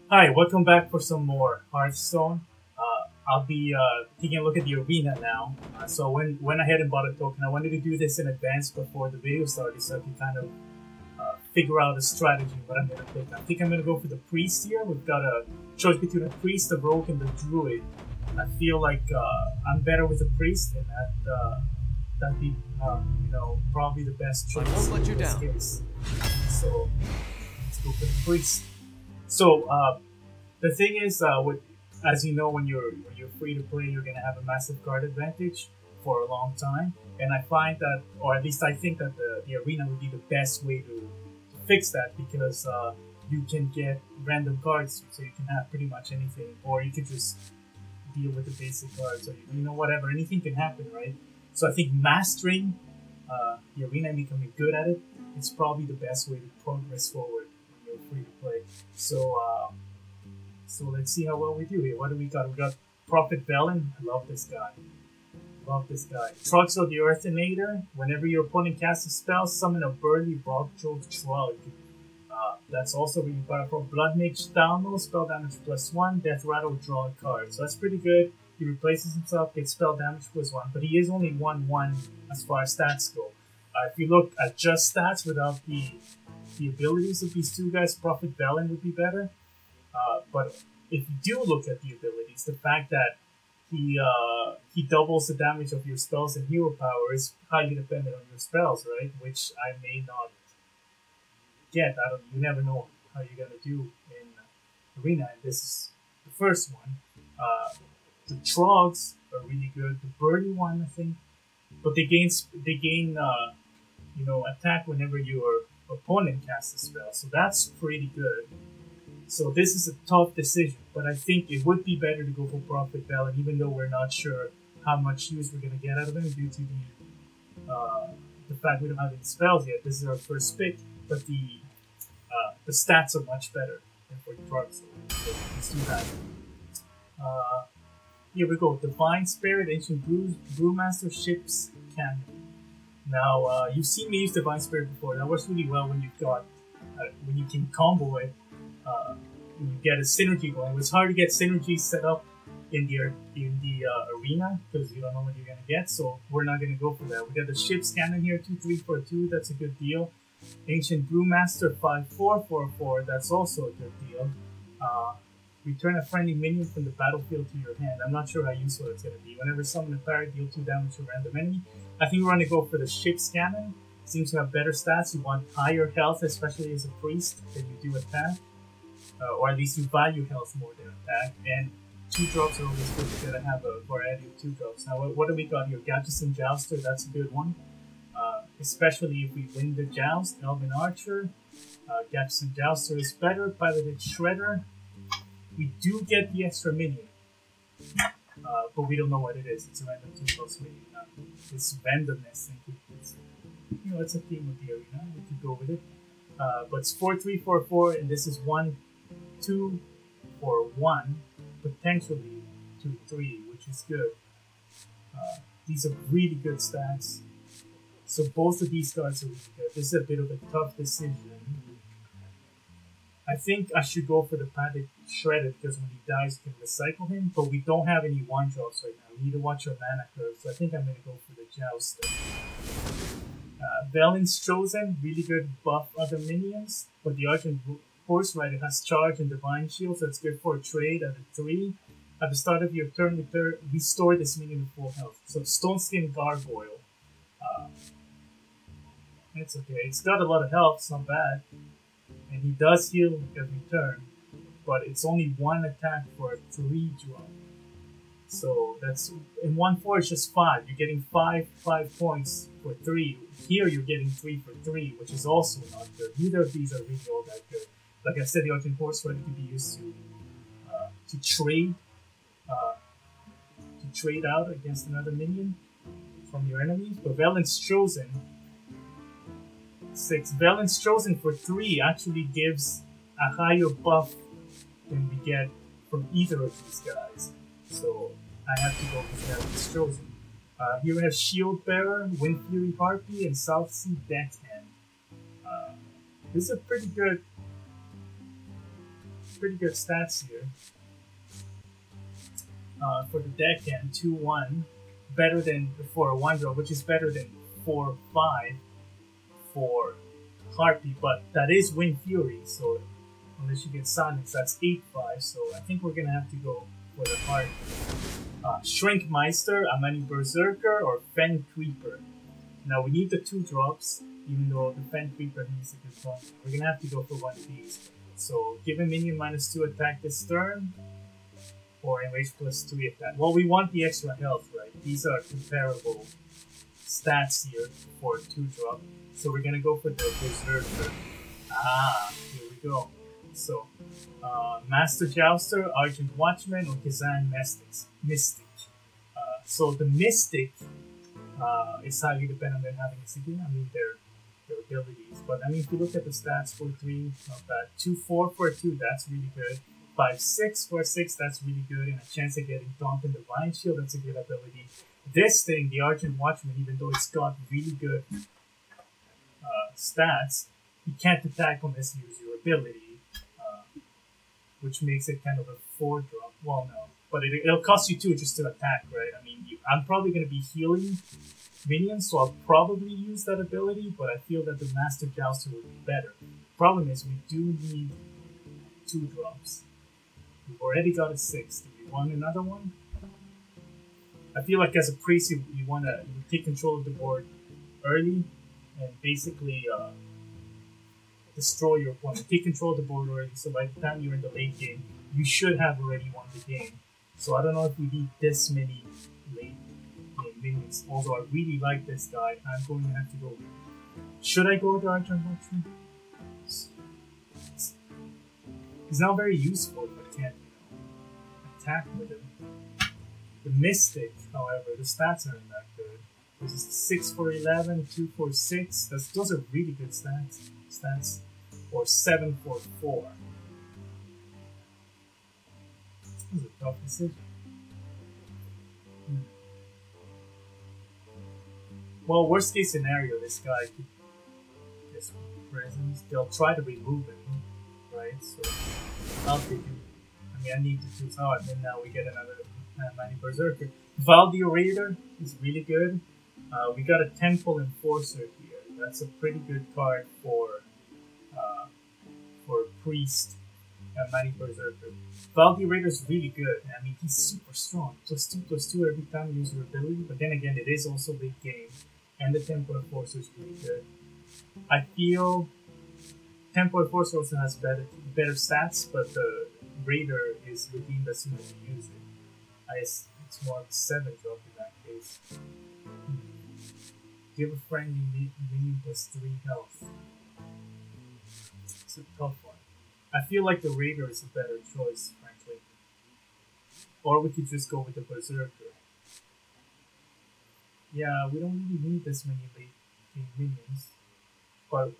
Hi, welcome back for some more Hearthstone. I'll be taking a look at the arena now. So went ahead and bought a token. I wanted to do this in advance before the video started so I can kind of figure out a strategy what I'm going to pick. I think I'm going to go for the priest here. We've got a choice between a priest, the rogue, and the druid. I feel like I'm better with the priest, and that'd be probably the best choice I won't let you in this down. case. So let's go for the priest. So the thing is, as you know, when you're free to play, you're gonna have a massive card advantage for a long time. And I find that, or at least I think that the arena would be the best way to fix that because you can get random cards, so you can have pretty much anything, or you could just deal with the basic cards, or whatever. Anything can happen, right? So I think mastering the arena and becoming good at it, it's probably the best way to progress forward when you're free to play. So let's see how well we do here. What do we got? We got Prophet Velen. I love this guy. Love this guy. Truxel the Earthinator. Whenever your opponent casts a spell, summon a burly Rockjolt Trug. That's also really powerful. Blood Mage Download, spell damage +1, Death Rattle, draw a card. So that's pretty good. He replaces himself, gets spell damage +1, but he is only 1/1 as far as stats go. If you look at just stats without the abilities of these two guys, Prophet Velen would be better. But if you do look at the abilities, the fact that he doubles the damage of your spells and hero power is highly dependent on your spells, right? Which I may not get. I don't. You never know how you're gonna do in arena, and this is the first one. The Trogs are really good. The Birdie one, I think, but they gain attack whenever your opponent casts a spell, so that's pretty good. So this is a tough decision, but I think it would be better to go for Prophet Velen, even though we're not sure how much use we're going to get out of him due to the fact we don't have any spells yet. This is our first pick, but the stats are much better than for Truck, so let's do that. Here we go. Divine Spirit, Ancient Brewmaster, Ships, Cannon. Now, you've seen me use Divine Spirit before. That works really well when you've got when you can combo it. When you get a synergy going. It's hard to get synergy set up in the arena because you don't know what you're gonna get. So we're not gonna go for that. We got the Ship's Cannon here, 2/3 for 2. That's a good deal. Ancient Brewmaster, 5/4 for 4. That's also a good deal. Return a friendly minion from the battlefield to your hand. I'm not sure how useful it's going to be. Whenever summon a pirate, deal 2 damage to a random enemy. I think we're going to go for the Ship's Cannon. Seems to have better stats. You want higher health, especially as a priest, than you do attack. Or at least you value health more than attack. And 2-drops are always good. You gotta have a variety of 2-drops. Now, what do we got here? Gadgeson Jouster, that's a good one. Especially if we win the joust. Elven Archer. Gadgeson Jouster is better. Piloted Shredder. We do get the extra minion, but we don't know what it is. It's a random 2+ minion. This randomness thing, it's a theme of the arena. We could go with it. But it's 4/3 4/4, and this is 1/2 for 1, potentially 2/3, which is good. These are really good stats. So both of these cards are really good. This is a bit of a tough decision. I think I should go for the Padded Shredded because when he dies, you can recycle him. But we don't have any 1-drops right now. We need to watch our mana curve. So I think I'm going to go for the Jouster. Velen's Chosen, really good buff other minions. But the Argent Horse Rider has Charge and Divine Shield, so it's good for a trade at a 3. At the start of your turn, restore this minion to full health. So Stone Skin Gargoyle. It's okay. It's got a lot of health, it's not bad. And he does heal every turn, but it's only 1 attack for a 3-drop. So that's in 1/4 it's just 5. You're getting 5 5 points for 3. Here you're getting 3 for 3, which is also not good. Neither of these are really all that good. Like I said, the Argent Horse Rider can be used to trade out against another minion from your enemies. But Velen's Chosen 6. Velen's Chosen for 3 actually gives a higher buff than we get from either of these guys. So I have to go with Velen's Chosen. Here we have Shield Bearer, Wind Fury Harpy, and South Sea Deckhand. This is a pretty good pretty good stats here. For the deckhand, 2-1, better than for a 1-drop, which is better than 4-5 for Harpy, but that is Wind Fury, so unless you get Silence, that's 8-5, so I think we're gonna have to go for the Harpy. Shrinkmeister, Amani Berserker, or Fen Creeper. Now we need the 2-drops, even though the Fen Creeper needs a good one. We're gonna have to go for one of these. So give a minion -2 attack this turn, or enrage +3 attack. Well, we want the extra health, right? These are comparable stats here for a 2-drop. So we're gonna go for the Berserker. Here we go. So, Master Jouster, Argent Watchman, or Kazan Mystic. So the Mystic is highly dependent on having a CD. I mean, their abilities. But I mean, if you look at the stats, 4-3, not bad. 2-4 for a 2, that's really good. 5-6 for a 6, that's really good. And a chance of getting Taunt and Divine Shield, that's a good ability. This thing, the Argent Watchman, even though it's got really good stats, you can't attack unless you use your ability, which makes it kind of a 4-drop. Well, no, but it'll cost you 2 just to attack, right? I mean, I'm probably going to be healing minions, so I'll probably use that ability, but I feel that the Master Jouster would be better. Problem is, we do need 2-drops. We've already got a 6. Do we want another one? I feel like as a priest, you want to take control of the board early and basically destroy your opponent. Take control of the board already, so by the time you're in the late game, you should have already won the game. So I don't know if we need this many late game minions. Although I really like this guy, I'm going to have to go. Should I go with the Archer Watchman? He's not very useful if I can't, attack with him. The Mystic, however, the stats aren't that good. This is 6 for 11, 2 for 6. Those are really good stats. Or 7 for 4. This is a tough decision. Well, worst case scenario, this guy could get some presents. They'll try to remove him, right? So I'll take him. I mean, I need to choose. Oh, and then now we get another Mani Berserker. Valdio Raider is really good. We got a Temple Enforcer here. That's a pretty good card for Priest and Mani Berserker. Valdio Raider is really good. I mean, he's super strong. +2/+2 every time you use your ability. But then again, it is also late game. And the Temple Enforcer is really good. I feel Temple Enforcer also has better stats, but the Raider is redeemed as soon as you use it. It's more of a 7-drop in that case. Give a friendly minion +3 health. It's a tough one. I feel like the Raider is a better choice, frankly. Or we could just go with the Berserker. Yeah, we don't really need this many late game minions.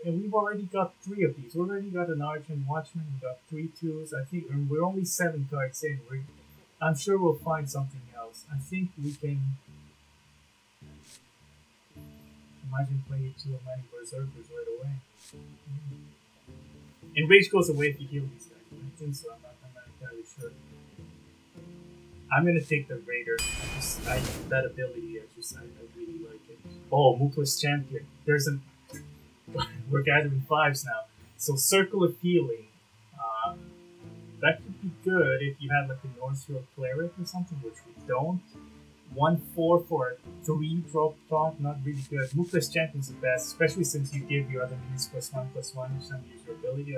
And we've already got 3 of these. We've already got an Argent Watchman, we've got 3 2s. I think we're only 7 cards in. I'm sure we'll find something else. I think we can imagine playing 2 Mani Berserkers right away. And Rage goes away if you heal these guys. I think so. I'm not entirely sure. I'm gonna take the Raider. That ability, I really like it. Oh, Mookless Champion. We're gathering 5s now. So Circle of Healing. That could be good if you had like a Northfield Cleric or something, which we don't. 1/4 for a 3-drop taunt, not really good. Mookless Champion's the best, especially since you give your other minions +1/+1 each time you use your ability.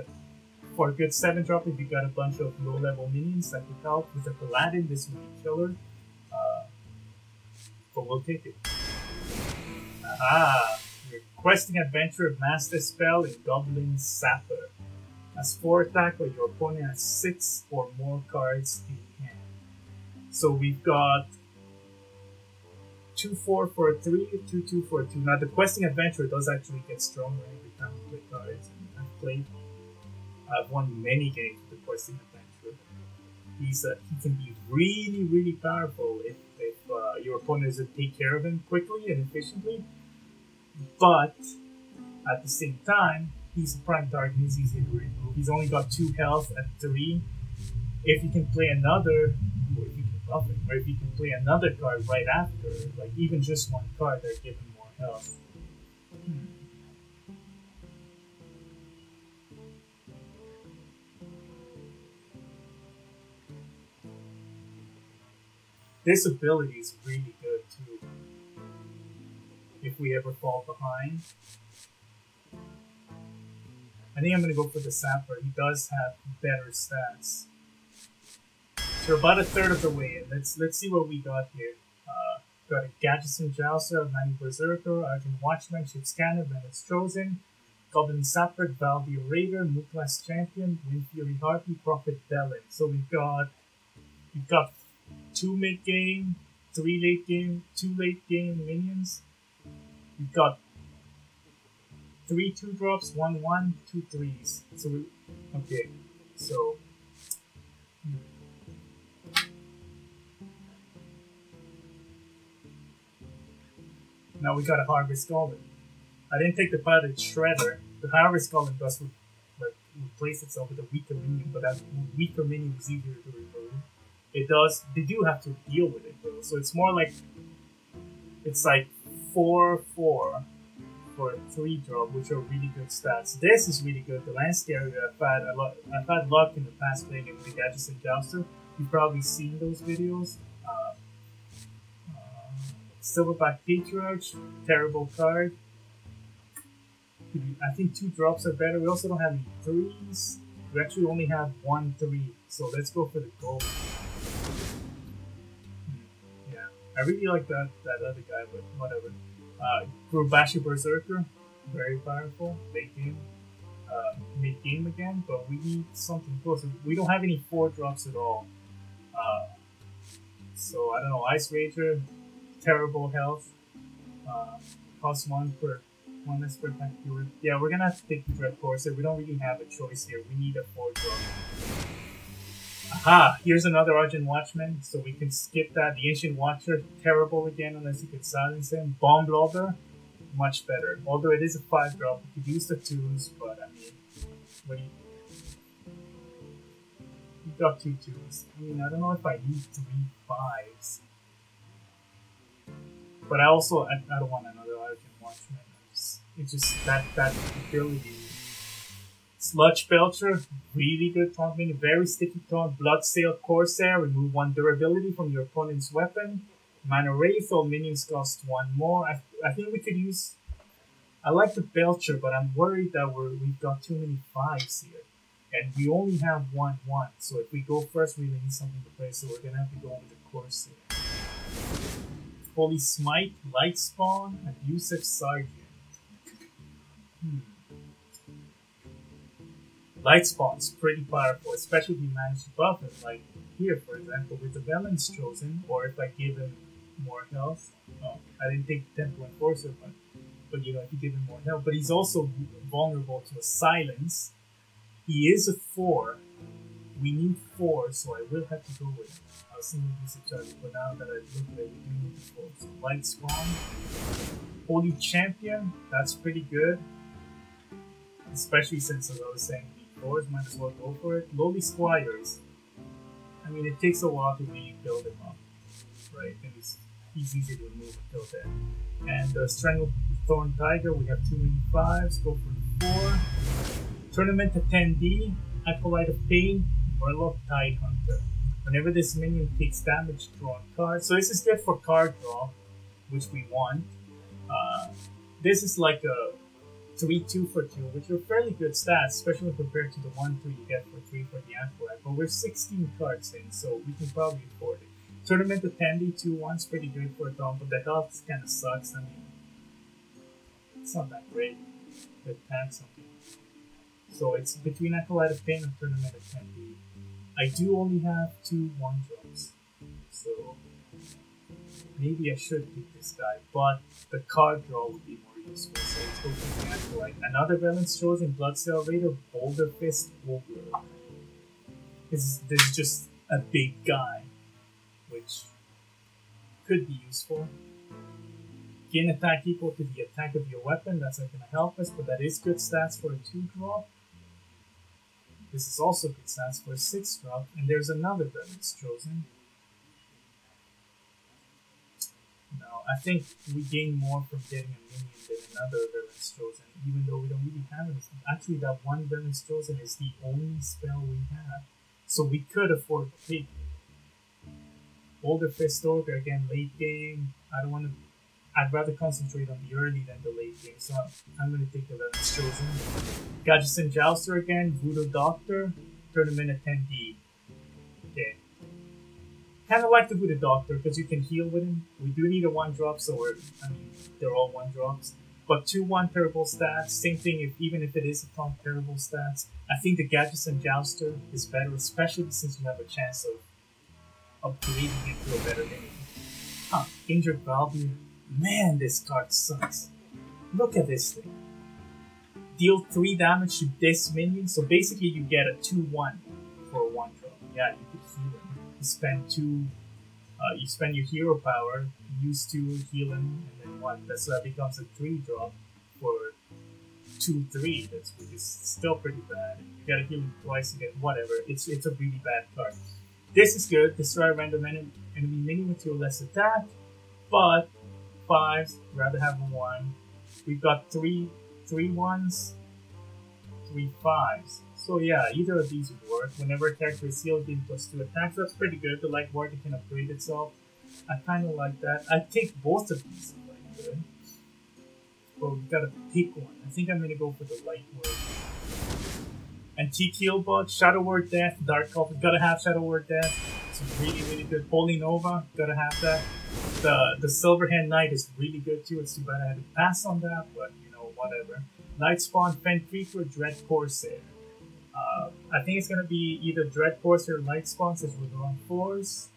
For a good 7-drop, if you got a bunch of low-level minions, that could help. With a Paladin, this would be killer. But we'll take it. Aha! Requesting Adventure Master Spell in Goblin Sapper. Has 4 attack, but your opponent has 6 or more cards in hand. So we've got 2/4 for a 3, 2/2 for a 2. Now the Questing Adventure does actually get stronger every time you play cards. I've won many games with the Questing Adventure. He can be really, really powerful if your opponent doesn't take care of him quickly and efficiently. But at the same time, he's a prime target and he's easy to remove. He's only got 2 health at 3. If you can play another, or if you can buff him, or if you can play another card right after, like even just one card, they're giving more health. This ability is really good too. If we ever fall behind, I think I'm gonna go for the Sapper. He does have better stats. So we're about a third of the way in. Let's see what we got here. Got a Gadgetzan Jouster, Mighty Berserker, Argent Watchman, Ship Scanner, Venom's Chosen, Goblin Sapper, Valvia Raider, Muklas Champion, Wind Fury Harpy, Prophet Bellin. So we've got 2 mid game, 3 late game, 2 late game minions. We've got 3 2-drops, 1 1, 2 3s. So we okay. So now we got a Harvest Golem. I didn't take the Padded Shredder. The Harvest Golem does replace itself with a weaker minion, but that weaker minion is easier to remove. It does. They do have to deal with it though, so it's more like it's like 4/4 for a 3-drop, which are really good stats. This is really good. The Lance Carrier, I've had luck in the past playing it with the Gadgetzan Jouster. You've probably seen those videos. Silverback Patriarch, terrible card. I think 2 drops are better. We also don't have any 3s. We actually only have 1 3. So let's go for the gold. Yeah, I really like that other guy, but whatever. Grubashi Berserker, very powerful. Late game, mid game again, but we need something closer. We don't have any 4 drops at all. So I don't know. Ice Rager, terrible health. Cost 1 less per attack. Yeah, we're gonna have to take the Dread Corsair. We don't really have a choice here. We need a 4-drop. Aha! Here's another Argent Watchman, so we can skip that. The Ancient Watcher, terrible again unless you can silence him. Bomb Blobber, much better. Although it is a 5-drop, we could use the 2s, but I mean, what do you... We've got 2 2s. I mean, I don't know if I need 3 5s. But I don't want another Argent Watchman. It's just that ability. Sludge Belcher, really good taunt minion, very sticky taunt. Bloodsail Corsair, remove 1 durability from your opponent's weapon. Mana Wraith, all minions cost 1 more. I think we could use... I like the Belcher, but I'm worried that we've got too many 5s here. And we only have 1 1, so if we go first, we need something to play, so we're gonna have to go with the Corsair. Holy Smite, Light Spawn, Abusive Sergeant. Light Spawn's pretty powerful, especially if you manage to buff it, like here, for example, with the Velen's Chosen, or if I give him more health. Oh, I didn't take the Temple Enforcer, but you know, if you give him more health. But he's also vulnerable to a Silence. He is a 4. We need 4, so I will have to go with him. I was thinking this charge, but now that I look at it, we do need the 4. So Light Spawn. Holy Champion, that's pretty good. Especially since, as I was saying, the 4s might as well go for it. Lowly Squires. I mean, it takes a while to really build him up, right? And he's easy to remove until then. And the Stranglethorn Tiger, we have too many 5s. Go for the 4. Tournament attendee, Acolyte of Pain, Murloc Tidehunter. Whenever this minion takes damage, draw a card. So this is good for card draw, which we want. This is like a 3/2 for 2, which are fairly good stats, especially compared to the 1/3 you get for 3 for the Acolyte. But we're 16 cards in, so we can probably afford it. Tournament attendee 2/1's pretty good for a Dawn, but the health kind of sucks. I mean, it's not that great. The attack something. So it's between Acolyte of Pain and Tournament attendee. I do only have 2 1-drops, so maybe I should pick this guy, but the card draw would be more useful, so let's go for the Acolyte. Another Velen's Chosen, Bloodsail Raider, Boulder Fist, Ogre. This is just a big guy, which could be useful. Gain attack equal to the attack of your weapon, that's not going to help us, but that is good stats for a 2-drop. This is also good stats for a 6 drop, and there's another Relic's Chosen. No, I think we gain more from getting a minion than another Relic's Chosen, even though we don't really have anything. Actually, that one Relic's Chosen is the only spell we have, so we could afford to take it. Older Fist Orc, again, late game. I don't want to. I'd rather concentrate on the early than the late game, so I'm going to take the Relic's Chosen. Gadgeson Jouster again, Voodoo Doctor, Tournament attendee. Okay. Kind of like the Voodoo Doctor because you can heal with him. We do need a 1-drop, so they're all 1-drops. But 2-1 terrible stats, same thing even if it is a top terrible stats. I think the Gadgeson Jouster is better, especially since you have a chance of upgrading it to a better minion. Injured Valby. Man, this card sucks. Look at this thing. Deal 3 damage to this minion, so basically you get a 2-1 for a 1-drop. Yeah, you could heal him. You spend you spend your hero power, use 2, heal him, and then 1. So that becomes a 3-drop for 2-3. Which is still pretty bad. You gotta heal him twice to get whatever. It's a really bad card. This is good. Destroy a random enemy minion with your less attack, but 5s, rather have a 1. We've got 3 1s, 3 5s. So yeah, either of these would work. Whenever a character is healed, gain +2 attacks. That's pretty good. The Light Ward can upgrade itself. I kind of like that. I'd take both of these if I could. But we've got to pick one. I think I'm going to go for the Light Ward. Antique Healbot, Shadow Word Death, Dark Cult. We've got to have Shadow Word Death. It's really, really good. Holy Nova, gotta have that. The Silverhand Knight is really good too. It's too bad I had to pass on that, but you know, whatever. Lightspawn, Fen Creeper, Dread Corsair. I think it's gonna be either Dread Corsair or Lightspawn since we're on 4s.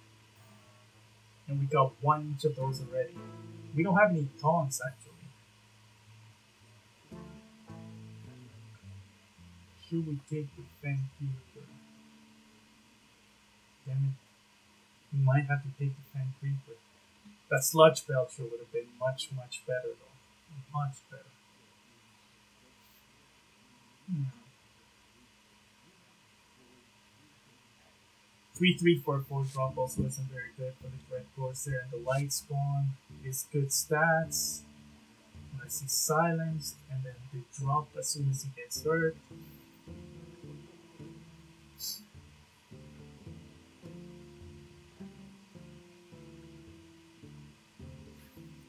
And we got 1 each of those already. We don't have any taunts actually. Should we take the Fen Creeper? Damn it. We might have to take the Fen Creeper. That Sludge Belcher would have been much, much better though. Much better. 3/3 for a 4-drop also isn't very good for the Dread Corsair, and the Light Spawn is good stats. Unless he's silenced, and then they drop as soon as he gets hurt.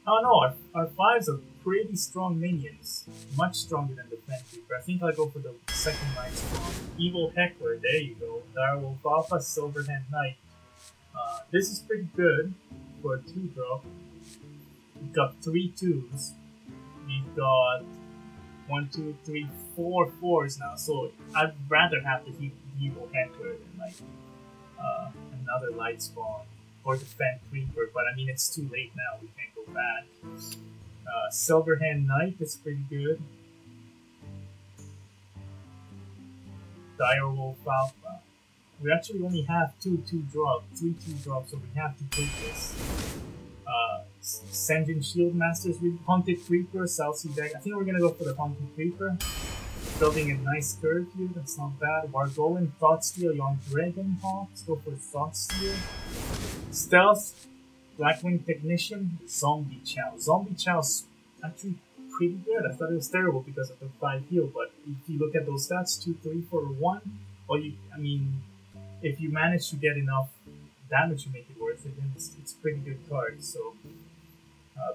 Oh no, our 5s are pretty strong minions. Much stronger than the Fen Creeper. I think I'll go for the second Light Spawn. Evil Heckler, there you go. Direwolf Alpha, Silverhand Knight. This is pretty good for a 2-drop. We've got 3 2s. We've got 1, 2, 3, 4 4s now. So I'd rather have the Evil Heckler than like another Light Spawn or the Fen Creeper. But I mean, it's too late now. We can't go back. Silverhand Knight is pretty good. Direwolf Alpha. We actually only have 3 2-drops, so we have to take this. Senjin Shieldmaster's Haunted Creeper, South Sea Deck. I think we're gonna go for the Haunted Creeper. Building a nice curve here, that's not bad. Wargolin, Thoughtsteal, Young Dragonhawk. Let's go for Thoughtsteal. Stealth, Blackwing Technician, Zombie Chow. Zombie Chow's actually pretty good. I thought it was terrible because of the 5 heal, but if you look at those stats, 2, 3 for 1, or if you manage to get enough damage to make it worth it, then it's a pretty good card. So,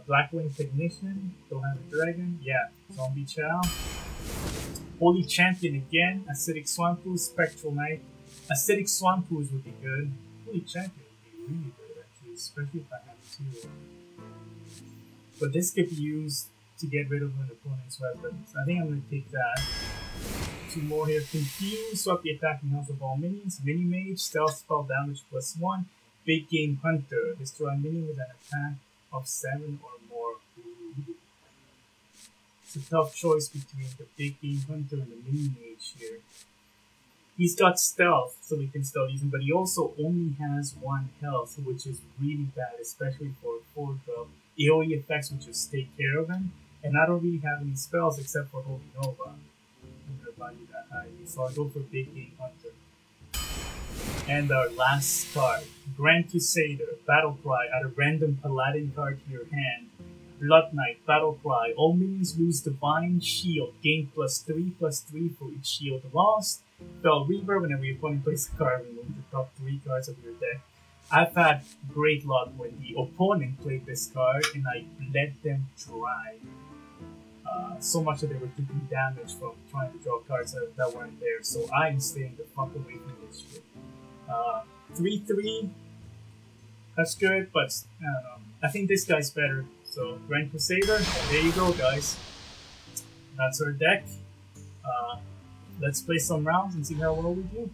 Blackwing Technician, don't have a dragon, yeah, Zombie Chow. Holy Champion again, Acidic Swampoo, Spectral Knight. Acidic Swampoos would be good. Holy Champion would be really good actually, especially if I have 2. But this could be used to get rid of an opponent's weapons. I think I'm going to take that. 2 more here. Confuse, swap the attacking health of all minions. Mini Mage, stealth spell damage +1. Big Game Hunter, destroy a minion with an attack of 7 or more. Ooh. It's a tough choice between the Big Game Hunter and the Mini Mage here. He's got stealth, so we can still use him, but he also only has 1 health, which is really bad, especially for a 4-drop. AoE effects will just take care of him, and I don't really have any spells except for Holy Nova. I'm gonna value that highly, so I'll go for Big Game Hunter. And our last card, Grand Crusader, Battle Cry, add a random Paladin card to your hand. Blood Knight, Battle Cry, all minions lose Divine Shield, gain +3/+3 for each shield lost. Fell Reaver, whenever your opponent plays a card, remove the top 3 cards of your deck. I've had great luck when the opponent played this card and I let them dry. So much that they were taking damage from trying to draw cards that weren't there, so I'm staying the fuck away from this shit. 3/3, that's good, but I don't know. I think this guy's better. So, Grand Crusader, there you go, guys. That's our deck. Let's play some rounds and see how well we do.